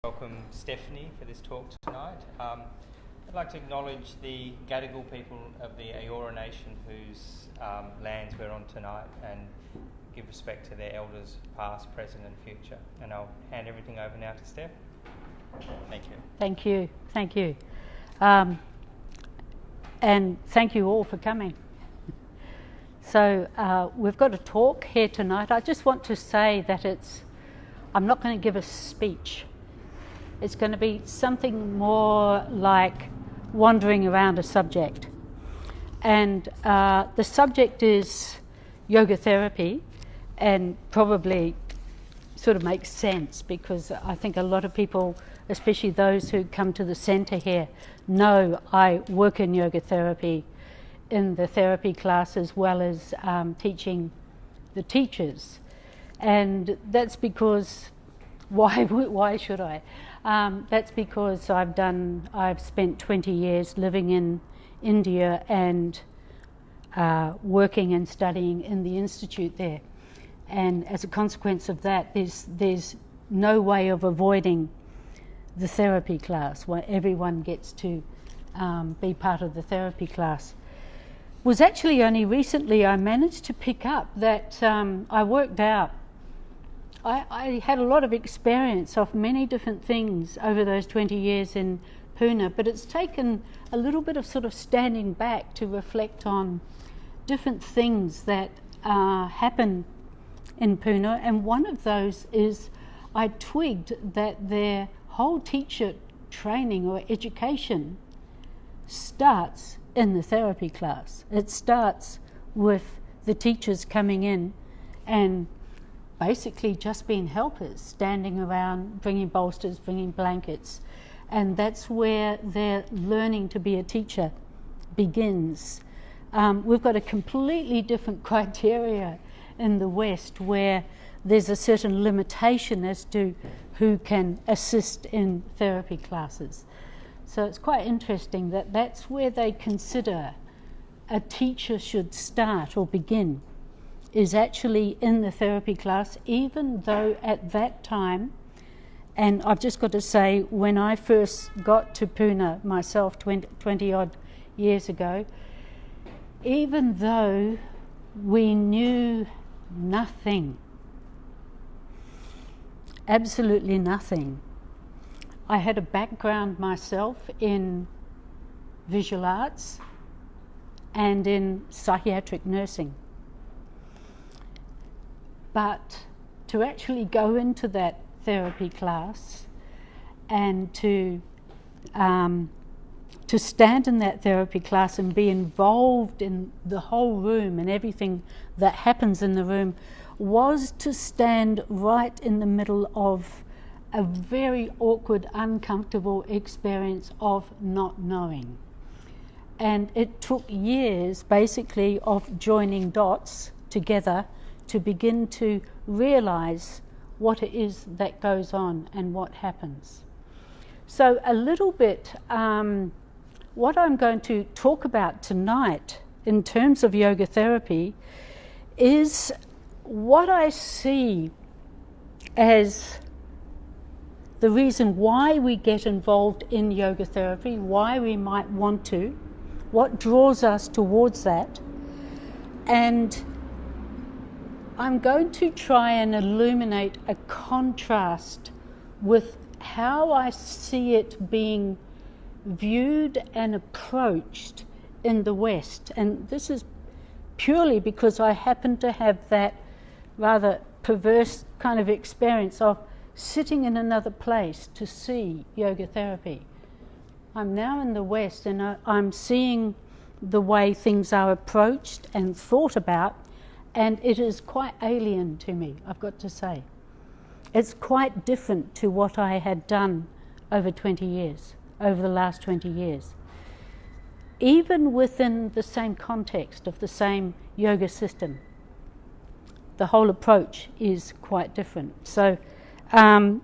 Welcome Stephanie for this talk tonight. I'd like to acknowledge the Gadigal people of the Eora Nation whose lands we're on tonight and give respect to their elders past, present and future. And I'll hand everything over now to Steph. Thank you. Thank you. Thank you. And thank you all for coming. So we've got a talk here tonight. I just want to say that I'm not going to give a speech. It's going to be something more like wandering around a subject. And the subject is yoga therapy, and probably sort of makes sense because I think a lot of people, especially those who come to the centre here, know I work in yoga therapy in the therapy class as well as teaching the teachers. And that's because, why should I? That's because I've spent 20 years living in India and working and studying in the institute there. And as a consequence of that, there's no way of avoiding the therapy class where everyone gets to be part of the therapy class. It was actually only recently I managed to pick up that I worked out I had a lot of experience of many different things over those 20 years in Pune, but it's taken a little bit of sort of standing back to reflect on different things that happen in Pune, and one of those is I twigged that their whole teacher training or education starts in the therapy class. It starts with the teachers coming in and basically just being helpers, standing around, bringing bolsters, bringing blankets. And that's where their learning to be a teacher begins. We've got a completely different criteria in the West where there's a certain limitation as to who can assist in therapy classes. So it's quite interesting that that's where they consider a teacher should start or begin, is actually in the therapy class, even though at that time, and I've just got to say, when I first got to Pune myself 20 odd years ago, even though we knew nothing, absolutely nothing. I had a background myself in visual arts and in psychiatric nursing. But to actually go into that therapy class and to stand in that therapy class and be involved in the whole room and everything that happens in the room was to stand right in the middle of a very awkward, uncomfortable experience of not knowing. And it took years basically of joining dots together to begin to realize what it is that goes on and what happens. So a little bit, what I'm going to talk about tonight in terms of yoga therapy is what I see as the reason why we get involved in yoga therapy, why we might want to, what draws us towards that, and I'm going to try and illuminate a contrast with how I see it being viewed and approached in the West. And this is purely because I happen to have that rather perverse kind of experience of sitting in another place to see yoga therapy. I'm now in the West and I'm seeing the way things are approached and thought about, and it is quite alien to me, I've got to say. It's quite different to what I had done over the last 20 years. Even within the same context of the same yoga system, the whole approach is quite different. So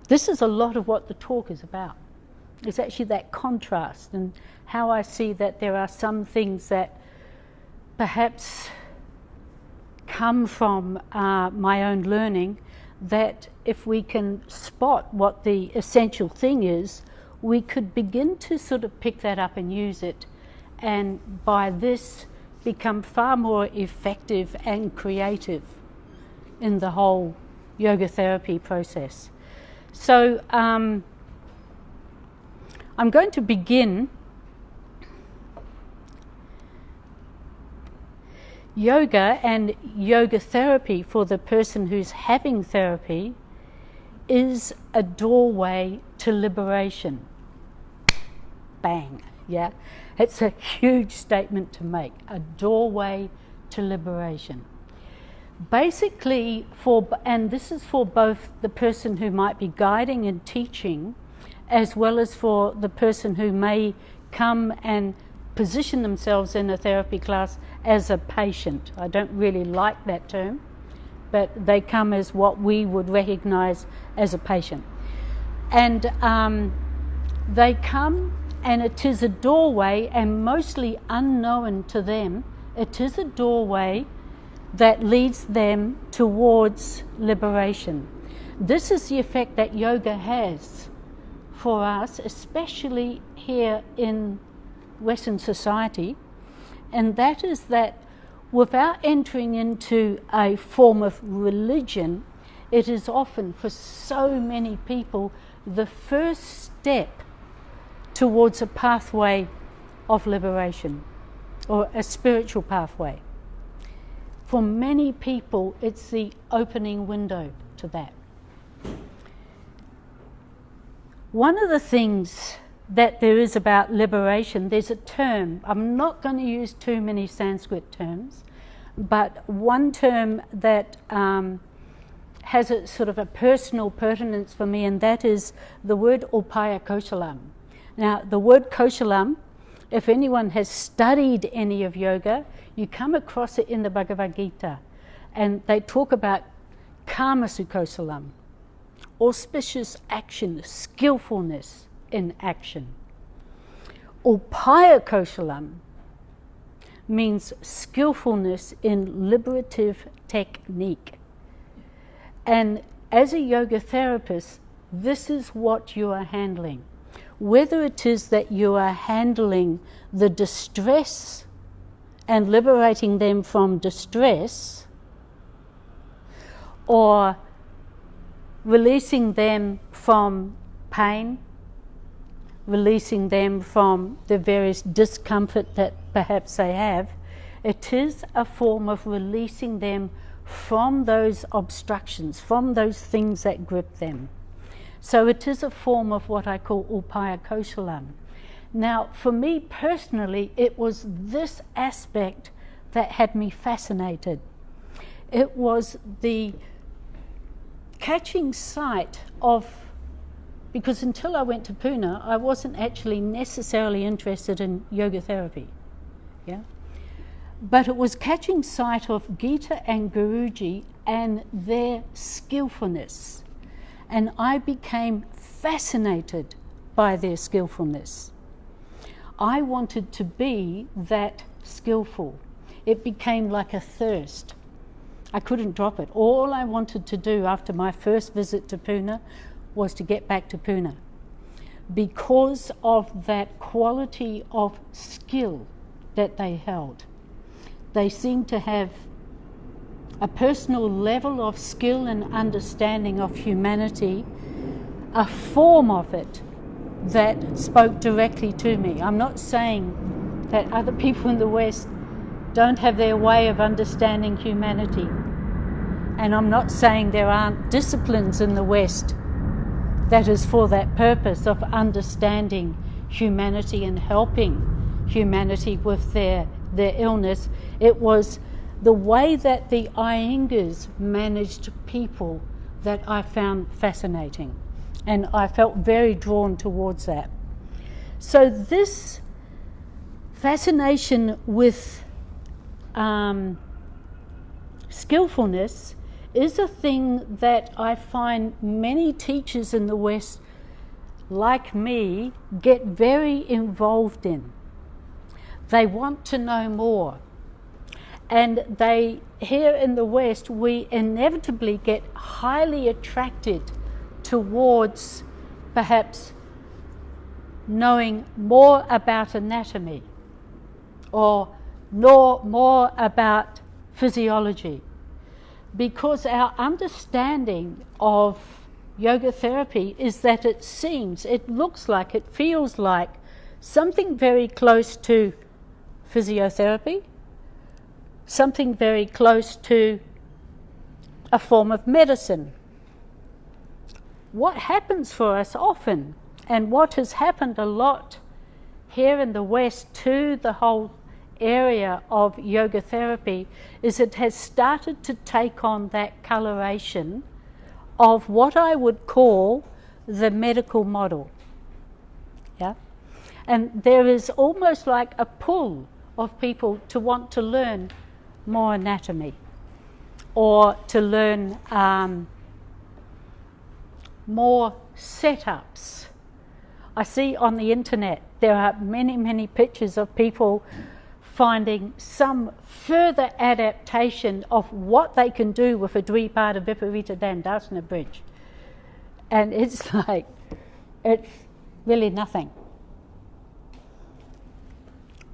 this is a lot of what the talk is about. It's actually that contrast and how I see that there are some things that perhaps come from my own learning that if we can spot what the essential thing is, we could begin to sort of pick that up and use it, and by this become far more effective and creative in the whole yoga therapy process. So I'm going to begin. Yoga and yoga therapy for the person who's having therapy is a doorway to liberation. Bang, yeah? It's a huge statement to make, a doorway to liberation. Basically, and this is for both the person who might be guiding and teaching, as well as for the person who may come and position themselves in a therapy class as a patient. I don't really like that term, but they come as what we would recognize as a patient. And they come, and it is a doorway, and mostly unknown to them, it is a doorway that leads them towards liberation. This is the effect that yoga has for us, especially here in Western society, and that is that without entering into a form of religion, it is often for so many people the first step towards a pathway of liberation, or a spiritual pathway. For many people, it's the opening window to that. One of the things that there is about liberation, there's a term, I'm not going to use too many Sanskrit terms, but one term that has a sort of a personal pertinence for me, and that is the word upaya koshalam. Now, the word koshalam, if anyone has studied any of yoga, you come across it in the Bhagavad Gita, and they talk about karmasu koshalam, auspicious action, skillfulness in action. Upaya koshalam means skillfulness in liberative technique. And as a yoga therapist, this is what you are handling. Whether it is that you are handling the distress and liberating them from distress, or releasing them from pain, releasing them from the various discomfort that perhaps they have, it is a form of releasing them from those obstructions, from those things that grip them. So it is a form of what I call upaya koshalam. Now, for me personally, it was this aspect that had me fascinated. It was the catching sight of, because until I went to Pune, I wasn't actually necessarily interested in yoga therapy, yeah? But it was catching sight of Gita and Guruji and their skillfulness. And I became fascinated by their skillfulness. I wanted to be that skillful. It became like a thirst. I couldn't drop it. All I wanted to do after my first visit to Pune was to get back to Pune, because of that quality of skill that they held. They seemed to have a personal level of skill and understanding of humanity, a form of it that spoke directly to me. I'm not saying that other people in the West don't have their way of understanding humanity. And I'm not saying there aren't disciplines in the West that is for that purpose of understanding humanity and helping humanity with their illness. It was the way that the Iyengers managed people that I found fascinating, and I felt very drawn towards that. So this fascination with skillfulness is a thing that I find many teachers in the West, like me, get very involved in. They want to know more. And they, here in the West, we inevitably get highly attracted towards perhaps knowing more about anatomy or know more about physiology, because our understanding of yoga therapy is that it seems, it looks like, it feels like something very close to physiotherapy, something very close to a form of medicine. What happens for us often, and what has happened a lot here in the West to the whole area of yoga therapy, is it has started to take on that coloration of what I would call the medical model. Yeah? And there is almost like a pull of people to want to learn more anatomy, or to learn more setups. I see on the internet there are many pictures of people finding some further adaptation of what they can do with a Dvipada Viparita Dandasana bridge. And it's like, it's really nothing.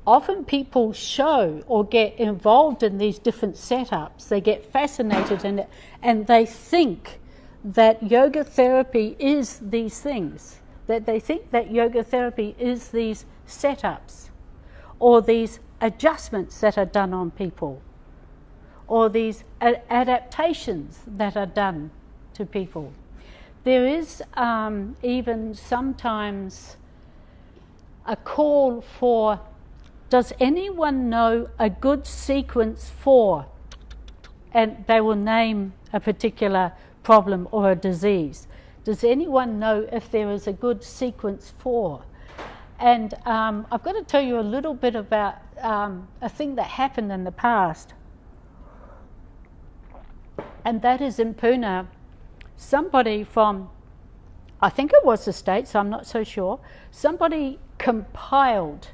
Often people show or get involved in these different setups, they get fascinated in it, and they think that yoga therapy is these things, that they think that yoga therapy is these setups, or these adjustments that are done on people, or these adaptations that are done to people. There is even sometimes a call for, does anyone know a good sequence for, and they will name a particular problem or a disease. Does anyone know if there is a good sequence for? And I've got to tell you a little bit about a thing that happened in the past. And that is in Pune, somebody from, I think it was the States, I'm not so sure, somebody compiled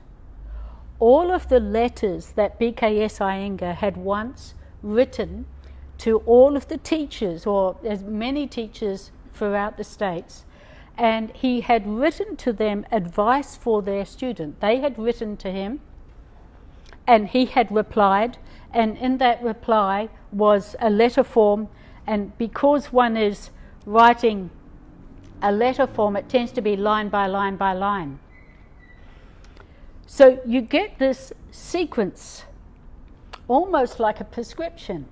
all of the letters that BKS Iyengar had once written to all of the teachers, or as many teachers throughout the States, and he had written to them advice for their student. They had written to him, and he had replied, and in that reply was a letter form, and because one is writing a letter form, it tends to be line by line by line. So you get this sequence, almost like a prescription.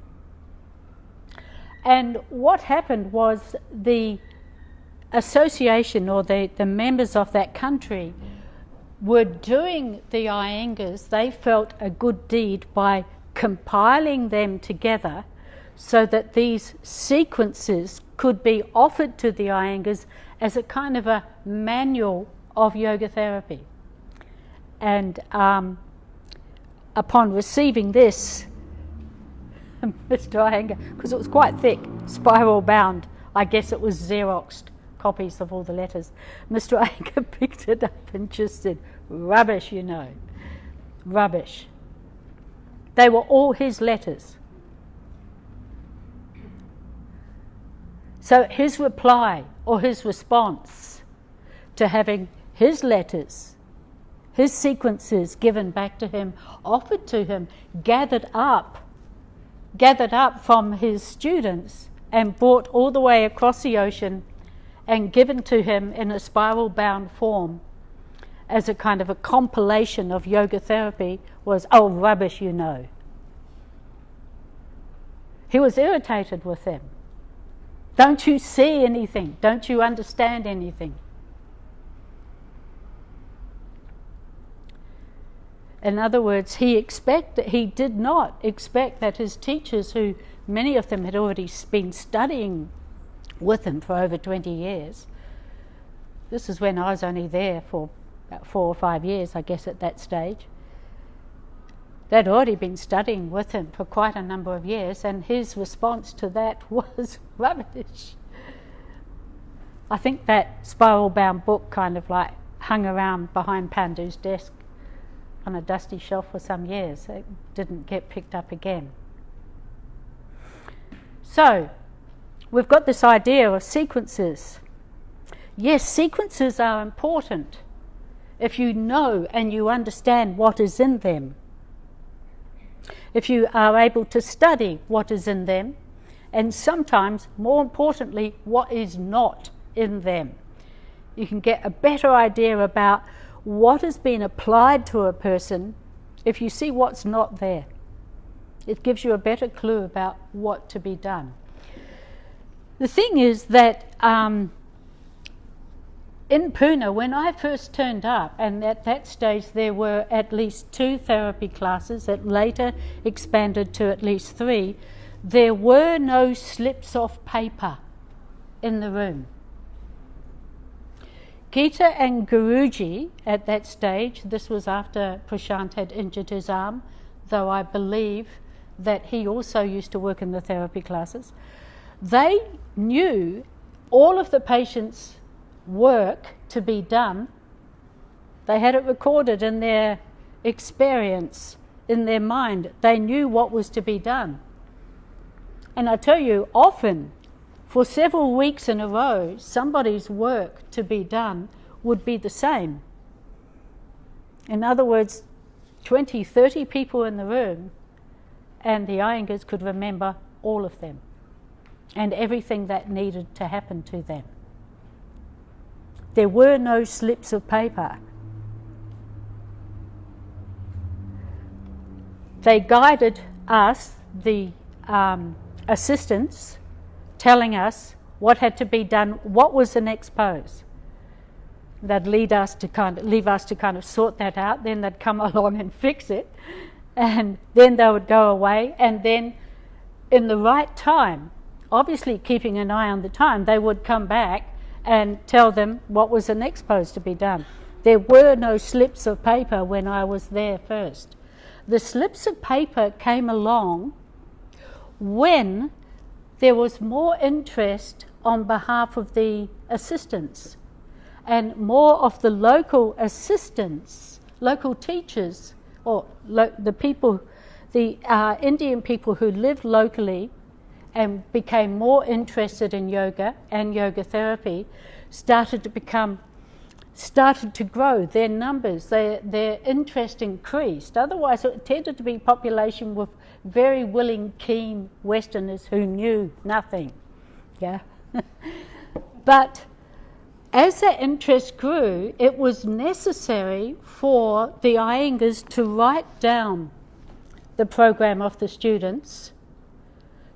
And what happened was the association, or the members of that country, were doing the Iyengars, they felt, a good deed by compiling them together so that these sequences could be offered to the Iyengars as a kind of a manual of yoga therapy. And upon receiving this, Mr. Iyengar, because it was quite thick, spiral bound, I guess it was Xeroxed copies of all the letters, Mr. Iyengar picked it up and just said, rubbish, you know, rubbish. They were all his letters. So his reply, or his response to having his letters, his sequences given back to him, offered to him, gathered up from his students and brought all the way across the ocean and given to him in a spiral bound form as a kind of a compilation of yoga therapy, was, oh, rubbish, you know. He was irritated with them. Don't you see anything? Don't you understand anything? In other words, he did not expect that his teachers, who many of them had already been studying with him for over 20 years, this is when I was only there for about 4 or 5 years, I guess, at that stage. They'd already been studying with him for quite a number of years, and his response to that was rubbish. I think that spiral-bound book kind of like hung around behind Pandu's desk on a dusty shelf for some years. It didn't get picked up again. So, we've got this idea of sequences. Yes, sequences are important if you know and you understand what is in them. If you are able to study what is in them, and sometimes, more importantly, what is not in them. You can get a better idea about what has been applied to a person if you see what's not there. It gives you a better clue about what to be done. The thing is that in Pune, when I first turned up, and at that stage there were at least 2 therapy classes that later expanded to at least 3, there were no slips of paper in the room. Gita and Guruji at that stage, this was after Prashant had injured his arm, though I believe that he also used to work in the therapy classes, they knew all of the patients' work to be done. They had it recorded in their experience, in their mind. They knew what was to be done. And I tell you, often, for several weeks in a row, somebody's work to be done would be the same. In other words, 20, 30 people in the room, and the Iyengars could remember all of them and everything that needed to happen to them. There were no slips of paper. They guided us, the assistants, telling us what had to be done, what was the next pose. They'd leave us to kind of sort that out, then they'd come along and fix it, and then they would go away, and then in the right time, obviously keeping an eye on the time, they would come back and tell them what was the next pose to be done. There were no slips of paper when I was there first. The slips of paper came along when there was more interest on behalf of the assistants, and more of the local assistants, local teachers, or the Indian people who lived locally and became more interested in yoga and yoga therapy, started to grow. Their numbers, their interest increased. Otherwise, it tended to be population with very willing, keen Westerners who knew nothing. Yeah. But as that interest grew, it was necessary for the Iyengars to write down the program of the students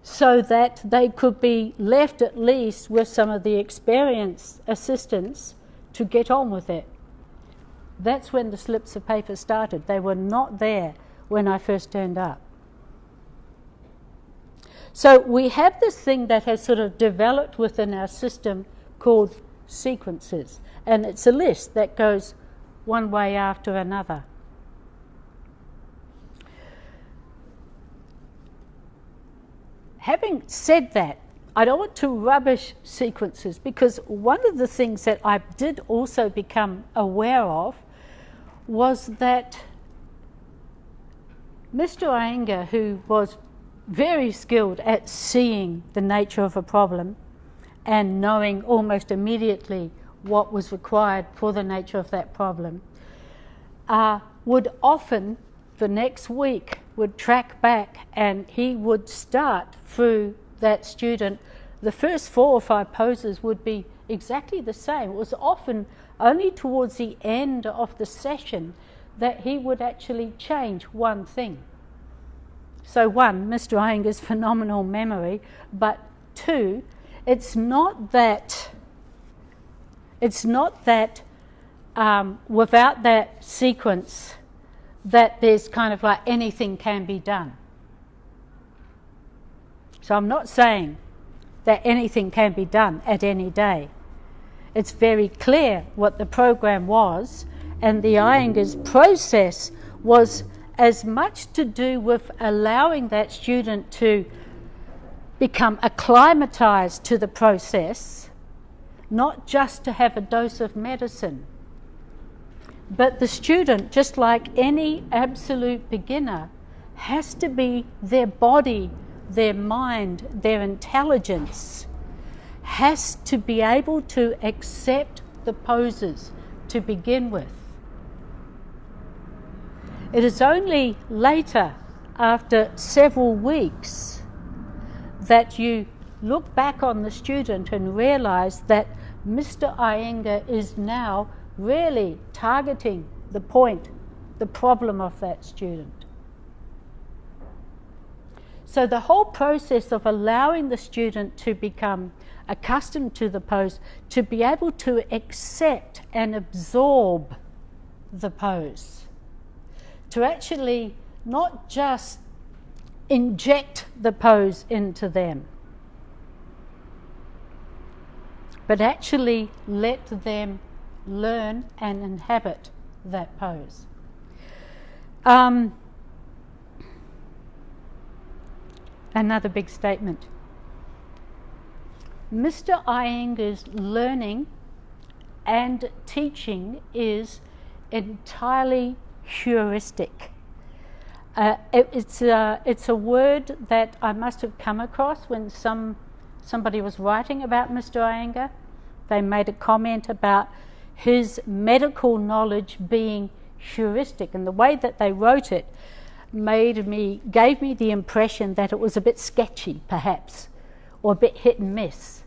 so that they could be left at least with some of the experienced assistants to get on with it. That's when the slips of paper started. They were not there when I first turned up. So we have this thing that has sort of developed within our system called sequences, and it's a list that goes one way after another. Having said that, I don't want to rubbish sequences, because one of the things that I did also become aware of was that Mr. Iyengar, who was very skilled at seeing the nature of a problem and knowing almost immediately what was required for the nature of that problem, would often, the next week, would track back, and he would start through that student. The first 4 or 5 poses would be exactly the same. It was often only towards the end of the session that he would actually change one thing. So 1, Mr. Iyengar's phenomenal memory, but 2, it's not that without that sequence that there's kind of like anything can be done. So I'm not saying that anything can be done at any day. It's very clear what the program was, and the Iyengar's process was as much to do with allowing that student to become acclimatized to the process, not just to have a dose of medicine. But the student, just like any absolute beginner, has to be their body, their mind, their intelligence, has to be able to accept the poses to begin with. It is only later, after several weeks, that you look back on the student and realize that Mr. Iyengar is now really targeting the point, the problem of that student. So the whole process of allowing the student to become accustomed to the pose, to be able to accept and absorb the pose, to actually not just inject the pose into them, but actually let them learn and inhabit that pose. Another big statement. Mr. Iyengar's learning and teaching is entirely heuristic. It's a word that I must have come across when somebody was writing about Mr. Iyengar. They made a comment about his medical knowledge being heuristic, and the way that they wrote it gave me the impression that it was a bit sketchy, perhaps, or a bit hit and miss.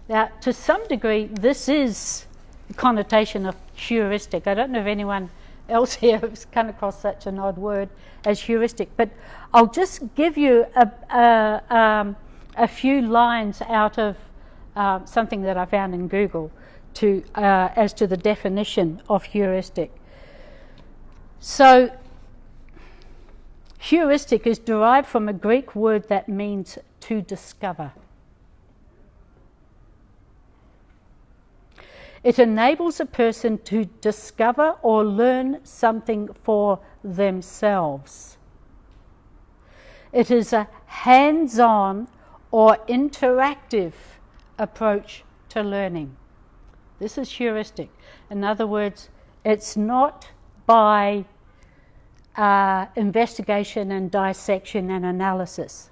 Now, to some degree, this is the connotation of heuristic. I don't know if anyone else here has come across such an odd word as heuristic, but I'll just give you a few lines out of something that I found in Google as to the definition of heuristic. So, heuristic is derived from a Greek word that means to discover. It enables a person to discover or learn something for themselves. It is a hands-on or interactive approach to learning. This is heuristic. In other words, it's not by investigation and dissection and analysis.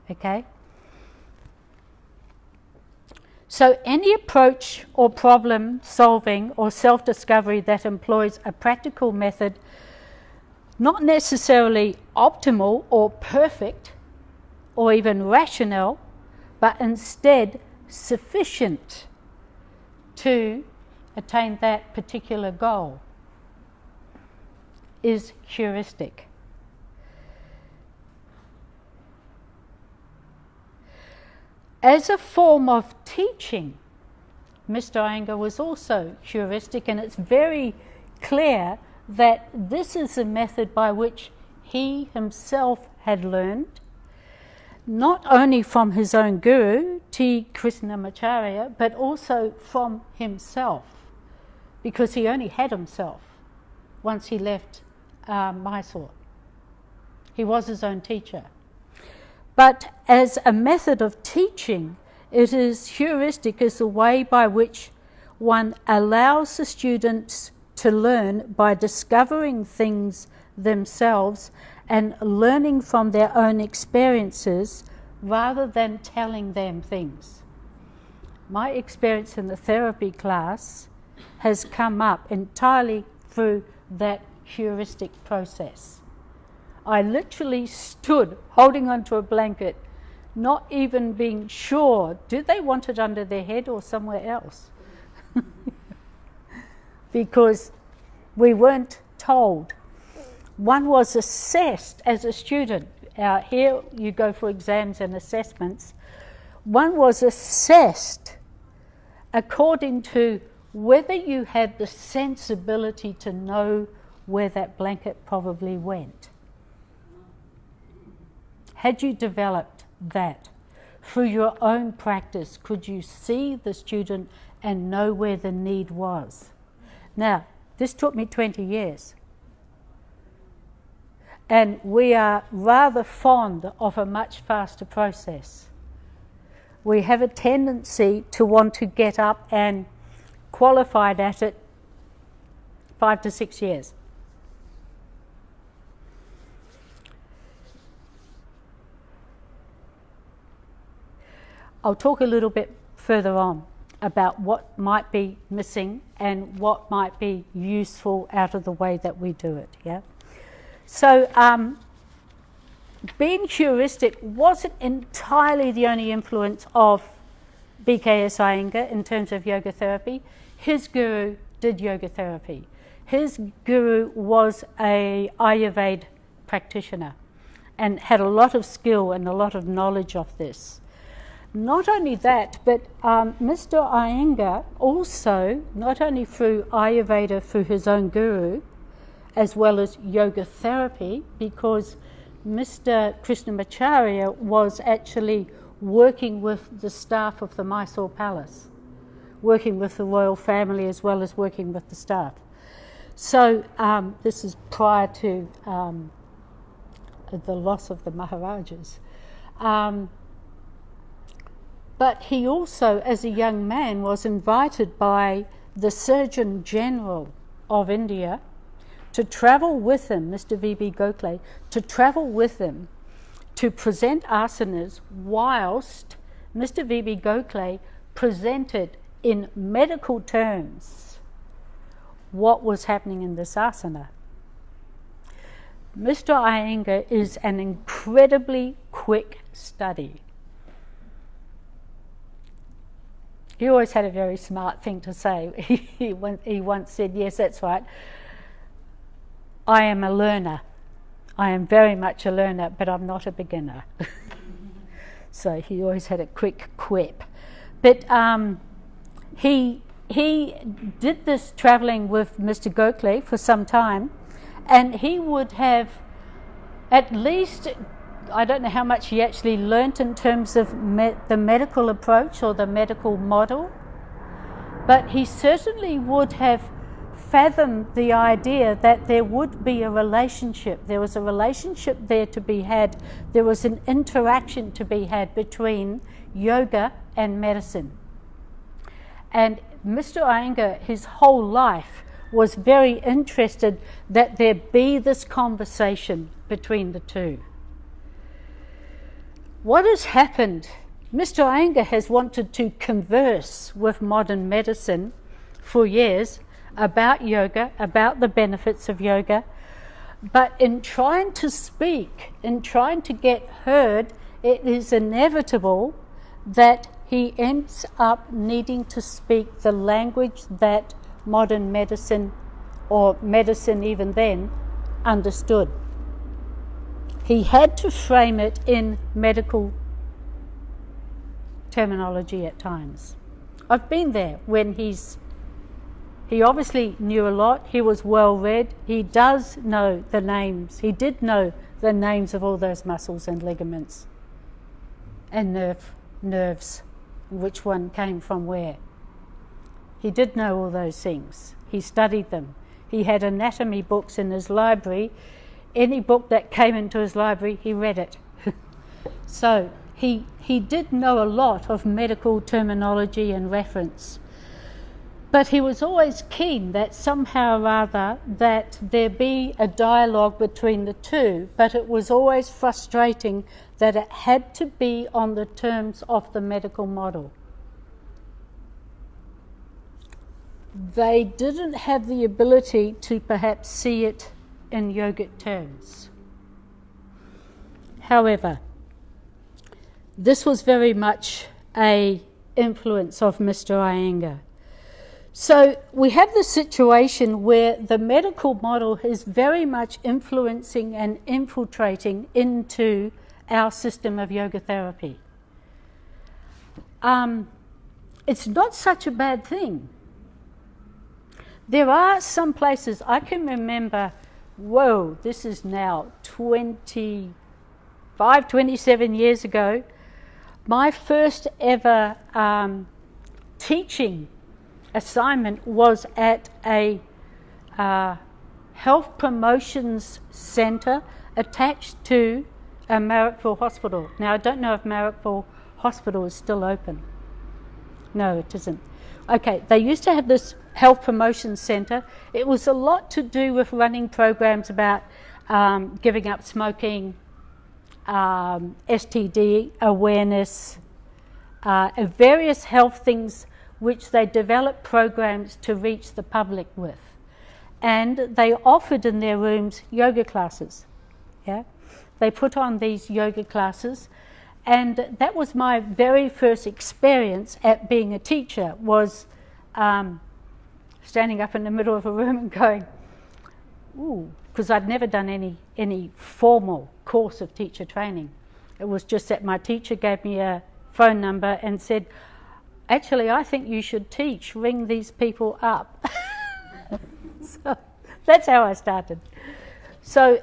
Okay? So any approach or problem solving or self-discovery that employs a practical method, not necessarily optimal or perfect or even rational, but instead sufficient to attain that particular goal, is heuristic. As a form of teaching, Mr. Iyengar was also heuristic, and it's very clear that this is a method by which he himself had learned, not only from his own guru, T. Krishnamacharya, but also from himself, because he only had himself once he left Mysore. He was his own teacher. But as a method of teaching, it is heuristic as a way by which one allows the students to learn by discovering things themselves and learning from their own experiences rather than telling them things. My experience in the therapy class has come up entirely through that heuristic process. I literally stood holding onto a blanket, not even being sure, do they want it under their head or somewhere else? Because we weren't told. One was assessed as a student. Here you go for exams and assessments. One was assessed according to whether you had the sensibility to know where that blanket probably went. Had you developed that through your own practice? Could you see the student and know where the need was? Now, this took me 20 years. And we are rather fond of a much faster process. We have a tendency to want to get up and qualified at it 5 to 6 years. I'll talk a little bit further on about what might be missing and what might be useful out of the way that we do it. Yeah. So being heuristic wasn't entirely the only influence of BKS Iyengar in terms of yoga therapy. His guru did yoga therapy. His guru was a Ayurveda practitioner and had a lot of skill and a lot of knowledge of this. Not only that, but Mr. Iyengar also, not only through Ayurveda through his own guru, as well as yoga therapy, because Mr. Krishnamacharya was actually working with the staff of the Mysore Palace, working with the royal family as well as working with the staff. So this is prior to the loss of the Maharajas. But he also, as a young man, was invited by the Surgeon General of India to travel with him, Mr. V.B. Gokhale, to travel with him to present asanas whilst Mr. V.B. Gokhale presented in medical terms what was happening in this asana. Mr. Iyengar is an incredibly quick study. He always had a very smart thing to say. He once said, yes, that's right, I am a learner. I am very much a learner, but I'm not a beginner. So he always had a quick quip. But he did this travelling with Mr. Gokhale for some time, and he would have at least, I don't know how much he actually learnt in terms of the medical approach or the medical model, but he certainly would have fathomed the idea that there would be a relationship. There was a relationship there to be had. There was an interaction to be had between yoga and medicine. And Mr. Iyengar, his whole life, was very interested that there be this conversation between the two. What has happened? Mr. Iyengar has wanted to converse with modern medicine for years about yoga, about the benefits of yoga, but in trying to speak, in trying to get heard, it is inevitable that he ends up needing to speak the language that modern medicine, or medicine even then, understood. He had to frame it in medical terminology at times. I've been there when he obviously knew a lot, he was well read, he does know the names, he did know the names of all those muscles and ligaments and nerves, which one came from where. He did know all those things. He studied them. He had anatomy books in his library. Any book that came into his library, he read it. So he did know a lot of medical terminology and reference. But he was always keen that somehow or other that there be a dialogue between the two, but it was always frustrating that it had to be on the terms of the medical model. They didn't have the ability to perhaps see it in yogic terms. However, this was very much an influence of Mr. Iyengar. So we have the situation where the medical model is very much influencing and infiltrating into our system of yoga therapy. It's not such a bad thing. There are some places, I can remember, this is now 27 years ago, my first ever teaching assignment was at a health promotions centre attached to a Marrickville hospital. Now, I don't know if Marrickville Hospital is still open. No, it isn't. Okay, they used to have this health promotion centre. It was a lot to do with running programs about giving up smoking, STD awareness, various health things which they developed programs to reach the public with. And they offered in their rooms yoga classes. Yeah, they put on these yoga classes, and that was my very first experience at being a teacher, was standing up in the middle of a room and going, ooh, because I'd never done any formal course of teacher training. It was just that my teacher gave me a phone number and said, actually, I think you should teach, ring these people up. So that's how I started. So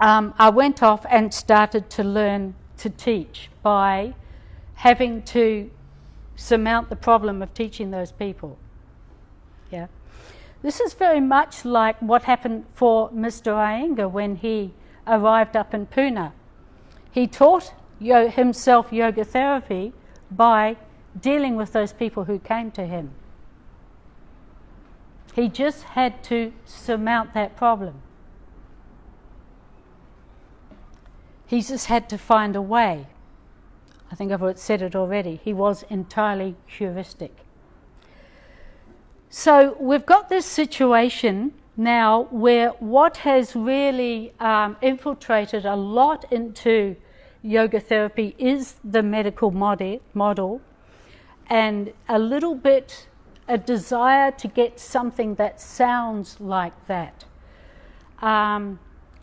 I went off and started to learn to teach by having to surmount the problem of teaching those people. Yeah. This is very much like what happened for Mr. Iyengar when he arrived up in Pune. He taught himself yoga therapy by dealing with those people who came to him. He just had to surmount that problem. He just had to find a way. I think I've said it already. He was entirely heuristic. So we've got this situation now where what has really infiltrated a lot into yoga therapy is the medical model, and a little bit a desire to get something that sounds like that.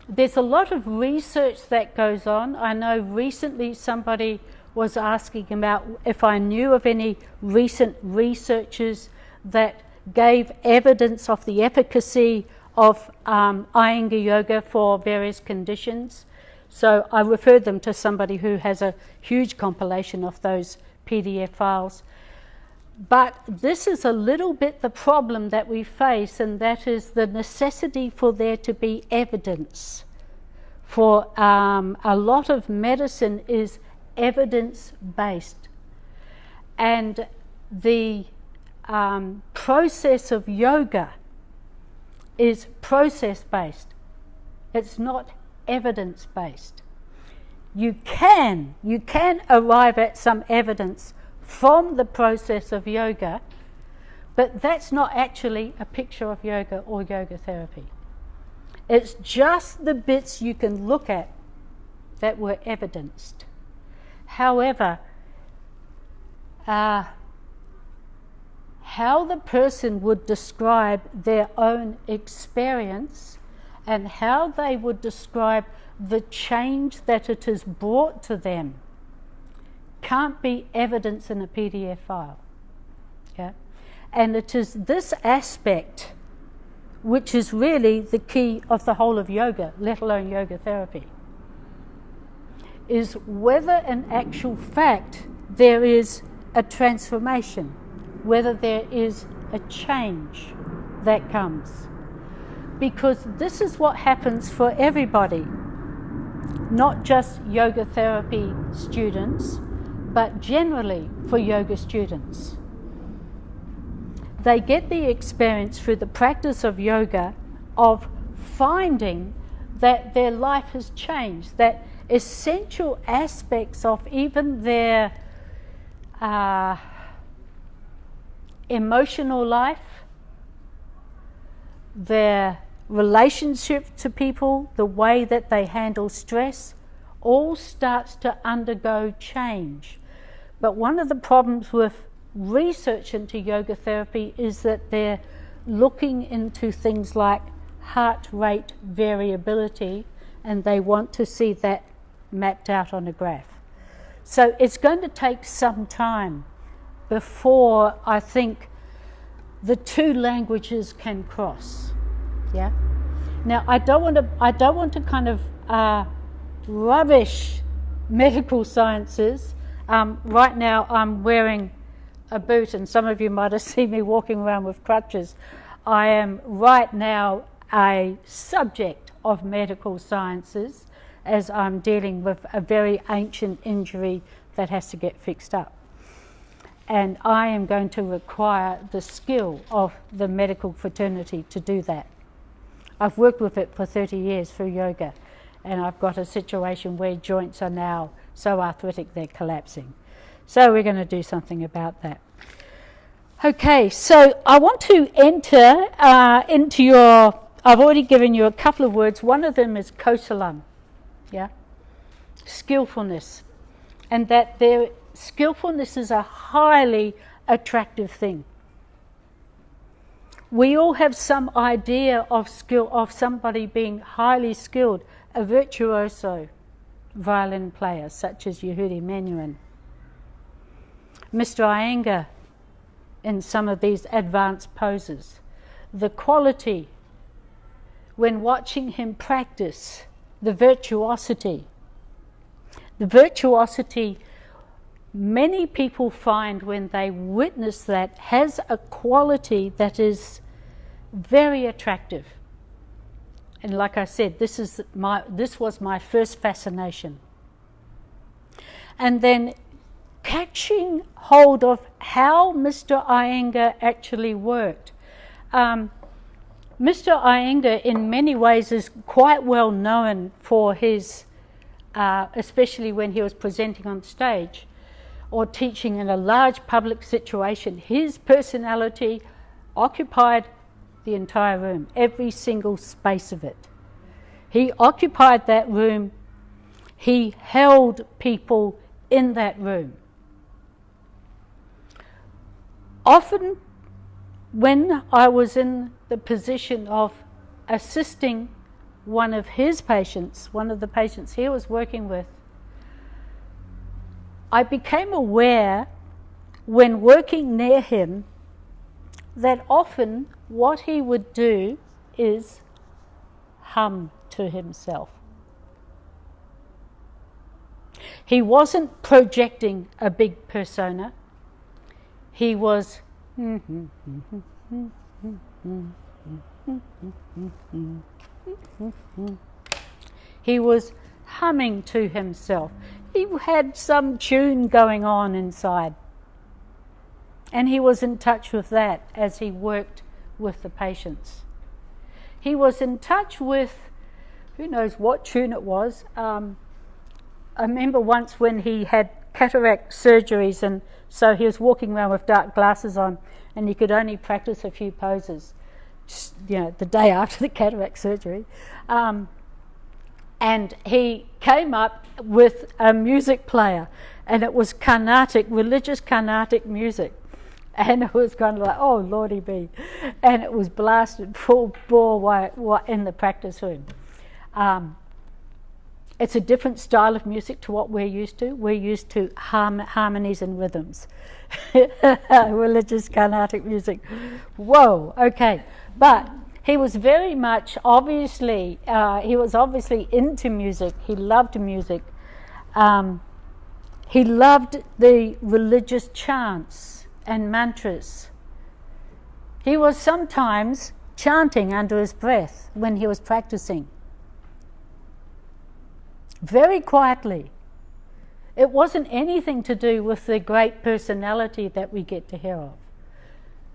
There's a lot of research that goes on. I know recently somebody was asking about if I knew of any recent researchers that gave evidence of the efficacy of Iyengar yoga for various conditions. So I referred them to somebody who has a huge compilation of those PDF files. But this is a little bit the problem that we face, and that is the necessity for there to be evidence. For a lot of medicine is evidence-based, and the process of yoga is process-based. It's not evidence-based. You can arrive at some evidence from the process of yoga, but that's not actually a picture of yoga or yoga therapy. It's just the bits you can look at that were evidenced. However, how the person would describe their own experience and how they would describe the change that it has brought to them can't be evidence in a PDF file. Yeah? And it is this aspect which is really the key of the whole of yoga, let alone yoga therapy, is whether in actual fact there is a transformation, whether there is a change that comes. Because this is what happens for everybody, not just yoga therapy students, but generally for yoga students. They get the experience through the practice of yoga of finding that their life has changed, that essential aspects of even their emotional life, their relationship to people, the way that they handle stress, all starts to undergo change. But one of the problems with research into yoga therapy is that they're looking into things like heart rate variability, and they want to see that mapped out on a graph. So it's going to take some time before I think the two languages can cross. Yeah. Now I don't want to kind of rubbish medical sciences. Right now I'm wearing a boot, and some of you might have seen me walking around with crutches. I am right now a subject of medical sciences as I'm dealing with a very ancient injury that has to get fixed up. and I am going to require the skill of the medical fraternity to do that. I've worked with it for 30 years through yoga, and I've got a situation where joints are now so arthritic they're collapsing. So we're going to do something about that. Okay, so I want to enter into your, I've already given you a couple of words. One of them is kausalam, yeah, skillfulness, and that skillfulness is a highly attractive thing. We all have some idea of skill, of somebody being highly skilled, a virtuoso violin player such as Yehudi Menuhin, Mr. Iyengar in some of these advanced poses. The quality when watching him practice, the virtuosity. The virtuosity many people find when they witness that has a quality that is very attractive. And like I said, this was my first fascination. And then catching hold of how Mr. Iyengar actually worked. Mr. Iyengar in many ways is quite well known for his, especially when he was presenting on stage or teaching in a large public situation, his personality occupied the entire room, every single space of it. He occupied that room, he held people in that room. Often when I was in the position of assisting one of his patients, one of the patients he was working with, I became aware when working near him that often what he would do is hum to himself. He wasn't projecting a big persona. He was humming to himself. He had some tune going on inside. And he was in touch with that as he worked with the patients. He was in touch with, who knows what tune it was. I remember once when he had cataract surgeries, and so he was walking around with dark glasses on, and he could only practice a few poses, just, the day after the cataract surgery. And he came up with a music player, and it was Carnatic, religious Carnatic music. And it was kind of like, oh, Lordy be. And it was blasted full bore in the practice room. It's a different style of music to what we're used to. We're used to harmonies and rhythms. Religious Carnatic music. Whoa, okay. But he was very much, obviously, he was obviously into music. He loved music. He loved the religious chants and mantras. He was sometimes chanting under his breath when he was practicing. Very quietly. It wasn't anything to do with the great personality that we get to hear of.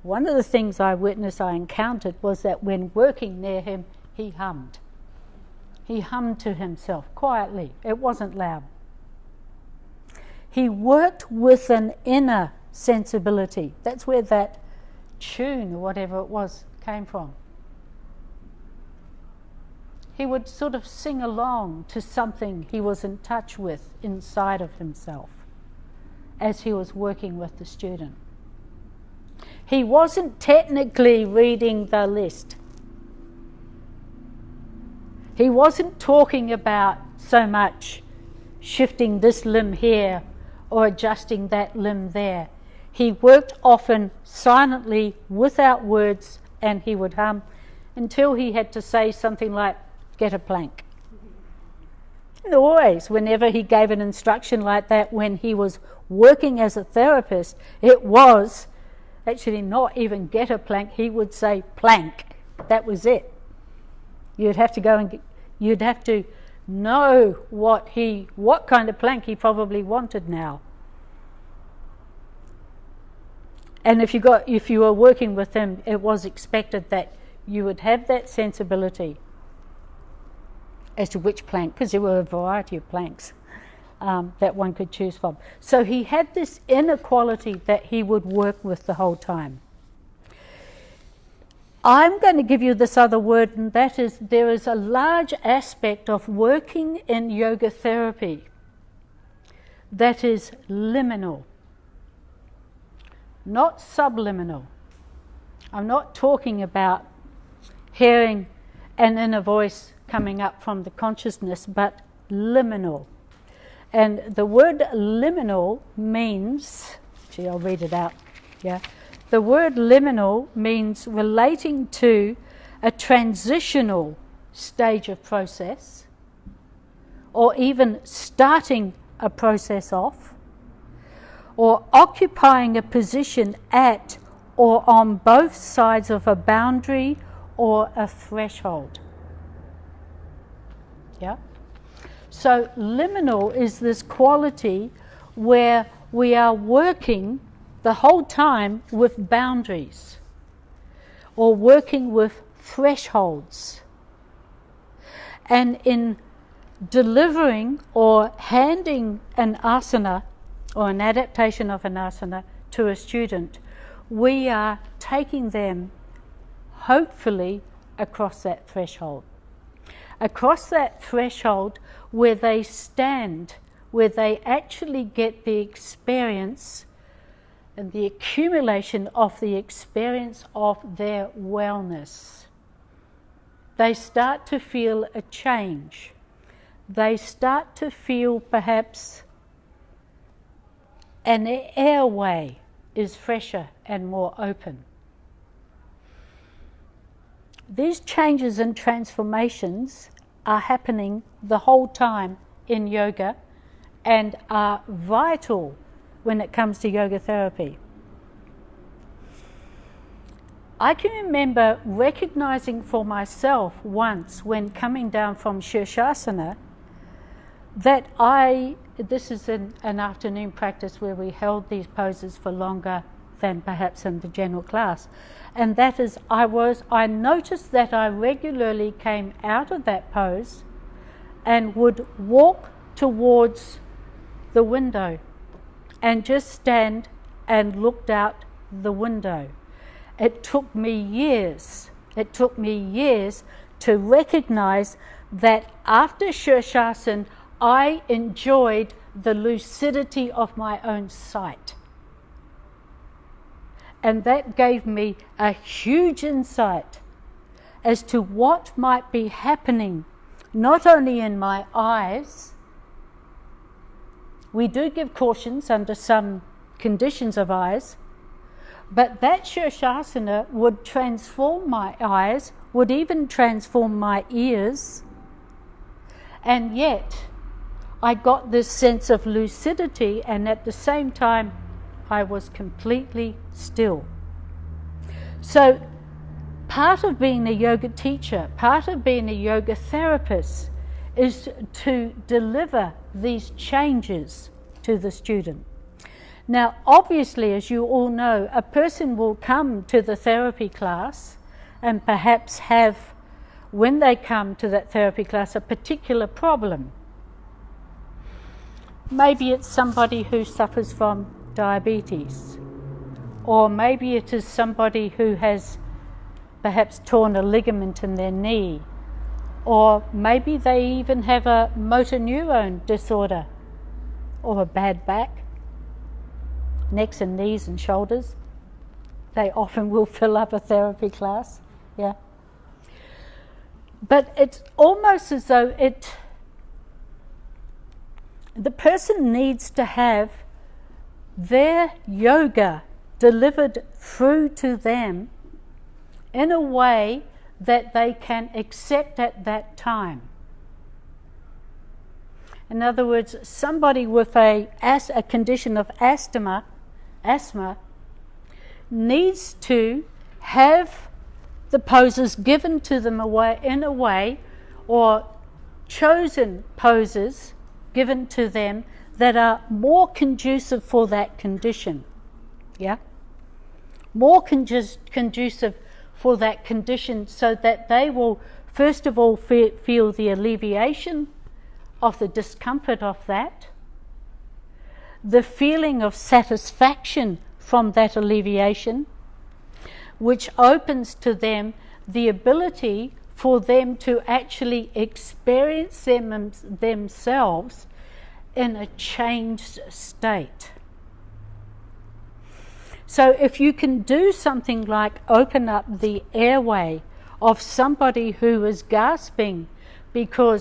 One of the things I witnessed, I encountered, was that when working near him, he hummed. He hummed to himself quietly. It wasn't loud. He worked with an inner sensibility. That's where that tune or whatever it was came from. He would sort of sing along to something he was in touch with inside of himself as he was working with the student. He wasn't technically reading the list. He wasn't talking about so much shifting this limb here or adjusting that limb there. He worked often silently, without words, and he would hum until he had to say something like, get a plank. And always, whenever he gave an instruction like that, when he was working as a therapist, it was actually not even get a plank, he would say plank. That was it. You'd have to go and you'd have to know what kind of plank he probably wanted now. And if you were working with him, it was expected that you would have that sensibility as to which plank, because there were a variety of planks that one could choose from. So he had this inner quality that he would work with the whole time. I'm going to give you this other word, and that is, there is a large aspect of working in yoga therapy that is liminal, not subliminal. I'm not talking about hearing an inner voice coming up from the consciousness, but liminal. And the word liminal means, I'll read it out, yeah. The word liminal means relating to a transitional stage of process, or even starting a process off, or occupying a position at or on both sides of a boundary or a threshold. Yeah? So liminal is this quality where we are working the whole time with boundaries, or working with thresholds. And in delivering or handing an asana or an adaptation of an asana to a student, we are taking them hopefully across that threshold. Across that threshold where they stand, where they actually get the experience and the accumulation of the experience of their wellness. They start to feel a change. They start to feel perhaps an airway is fresher and more open. These changes and transformations are happening the whole time in yoga and are vital when it comes to yoga therapy. I can remember recognizing for myself once when coming down from Shirshasana that this is an afternoon practice where we held these poses for longer than perhaps in the general class, and that is I noticed that I regularly came out of that pose and would walk towards the window and just stand and looked out the window. It took me years to recognize that after Shirshasana I enjoyed the lucidity of my own sight. And that gave me a huge insight as to what might be happening, not only in my eyes. We do give cautions under some conditions of eyes, but that Shirshasana would transform my eyes, would even transform my ears, and yet I got this sense of lucidity, and at the same time I was completely still. So part of being a yoga teacher, part of being a yoga therapist is to deliver these changes to the student. Now obviously, as you all know, a person will come to the therapy class and perhaps have, when they come to that therapy class, a particular problem. Maybe it's somebody who suffers from diabetes, or maybe it is somebody who has perhaps torn a ligament in their knee, or maybe they even have a motor neuron disorder, or a bad back, necks and knees and shoulders. They often will fill up a therapy class, yeah. But it's almost as though the person needs to have their yoga delivered through to them in a way that they can accept at that time. In other words, somebody with a condition of asthma needs to have the poses given to them in a way, or chosen poses given to them that are more conducive for that condition. Yeah? more conducive for that condition, so that they will first of all feel the alleviation of the discomfort of that, the feeling of satisfaction from that alleviation, which opens to them the ability for them to actually experience themselves in a changed state. So if you can do something like open up the airway of somebody who is gasping because